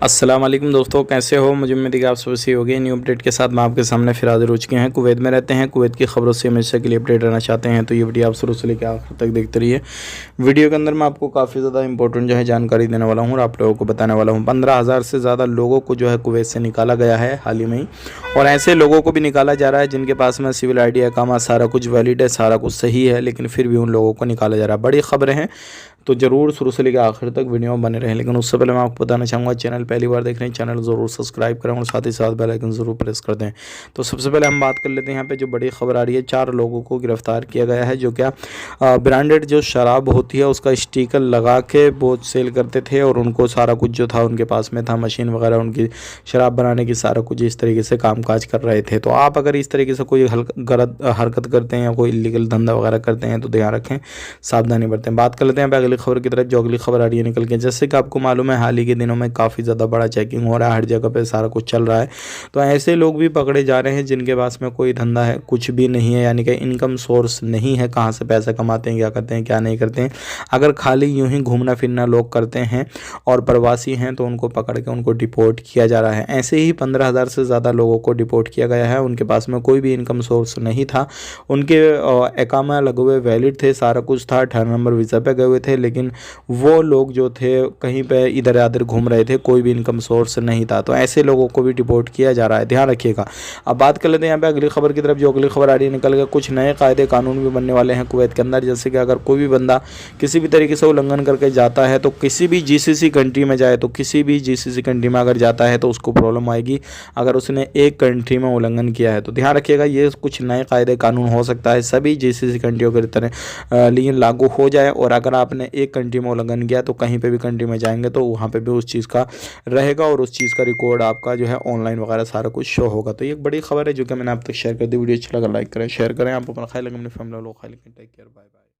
अस्सलाम वालेकुम दोस्तों, कैसे हो। मुझे उम्मीद है कि आप सब सही हो गए। न्यू अपडेट के साथ मैं आपके सामने फिर हाजिर हो चुके हैं। कुवैत में रहते हैं, कुवैत की खबरों से हमेशा के लिए अपडेट रहना चाहते हैं तो ये वीडियो आप शुरू से लेकर आखिर तक देखते रहिए। वीडियो के अंदर मैं आपको काफ़ी ज़्यादा इंपॉर्टेंट जो है जानकारी देने वाला हूँ और आप लोगों को बताने वाला हूँ। 15,000 से ज़्यादा लोगों को जो है कुवैत से निकाला गया है हाल ही में ही, और ऐसे लोगों को भी निकाला जा रहा है जिनके पास में सिविल ID, इकामा सारा कुछ वैलिड है, सारा कुछ सही है, लेकिन फिर भी उन लोगों को निकाला जा रहा है। बड़ी खबरें हैं तो ज़रूर शुरू से लेकर आखिर तक वीडियो में बने रहें। लेकिन उससे पहले मैं आपको बताना चाहूँगा, चैनल पहली बार देख रहे हैं, चैनल ज़रूर सब्सक्राइब करें और साथ ही साथ बेल आइकन ज़रूर प्रेस कर दें। तो सबसे पहले हम बात कर लेते हैं यहाँ पे जो बड़ी खबर आ रही है। 4 लोगों को गिरफ्तार किया गया है जो क्या ब्रांडेड जो शराब होती है उसका स्टिकर लगा के वो सेल करते थे, और उनको सारा कुछ जो था उनके पास में था, मशीन वगैरह उनकी शराब बनाने की, सारा कुछ इस तरीके से कामकाज कर रहे थे। तो आप अगर इस तरीके से कोई गलत हरकत करते हैं या कोई इलीगल धंधा वगैरह करते हैं तो ध्यान रखें, सावधानी बरतें। बात कर लेते हैं अगली खबर की तरफ। जो अगली खबर आ रही है निकल के, जैसे कि आपको मालूम है हाल ही के दिनों में काफ़ी ज़्यादा बड़ा चेकिंग हो रहा है, हर जगह पे सारा कुछ चल रहा है। तो ऐसे लोग भी पकड़े जा रहे हैं जिनके पास में कोई धंधा है, कुछ भी नहीं है, यानी कि इनकम सोर्स नहीं है, कहाँ से पैसा कमाते हैं, क्या करते हैं, क्या नहीं करते हैं। अगर खाली यूं ही घूमना फिरना लोग करते हैं और प्रवासी हैं तो उनको पकड़ के उनको डिपोर्ट किया जा रहा है। ऐसे ही 15,000 से ज़्यादा लोगों को डिपोर्ट किया गया है। उनके पास में कोई भी इनकम सोर्स नहीं था, उनके इकामा लगे हुए वैलिड थे, सारा कुछ था, 18 नंबर वीज़ा पे गए हुए थे, लेकिन वो लोग जो थे कहीं पे इधर उधर घूम रहे थे, कोई भी इनकम सोर्स नहीं था। तो ऐसे लोगों को भी डिपोर्ट किया जा रहा है, ध्यान रखिएगा। अब बात कर लेते हैं यहाँ पे अगली खबर की तरफ। जो अगली खबर आ रही है निकल के, कुछ नए कायदे कानून भी बनने वाले हैं कुवैत के अंदर। जैसे कि अगर कोई भी बंदा किसी भी तरीके से उल्लंघन करके जाता है तो किसी भी GCC कंट्री में जाए, तो किसी भी GCC कंट्री में अगर जाता है तो उसको प्रॉब्लम आएगी अगर उसने एक कंट्री में उल्लंघन किया है। तो ध्यान रखिएगा, ये कुछ नए कायदे कानून हो सकता है सभी GCC कंट्रियों की तरह लिए लागू हो जाए, और अगर आपने एक कंट्री में उल्लंघन किया तो कहीं पे भी कंट्री में जाएंगे तो वहाँ पे भी उस चीज़ का रहेगा, और उस चीज़ का रिकॉर्ड आपका जो है ऑनलाइन वगैरह सारा कुछ शो होगा। तो ये एक बड़ी खबर है जो कि मैंने आप तक शेयर कर दी। वीडियो अच्छा लगा लाइक करें, शेयर करें। आप अपना ख्याल रखें, अपनी फैमिली लोग ख्याल रखें। Take care, bye bye.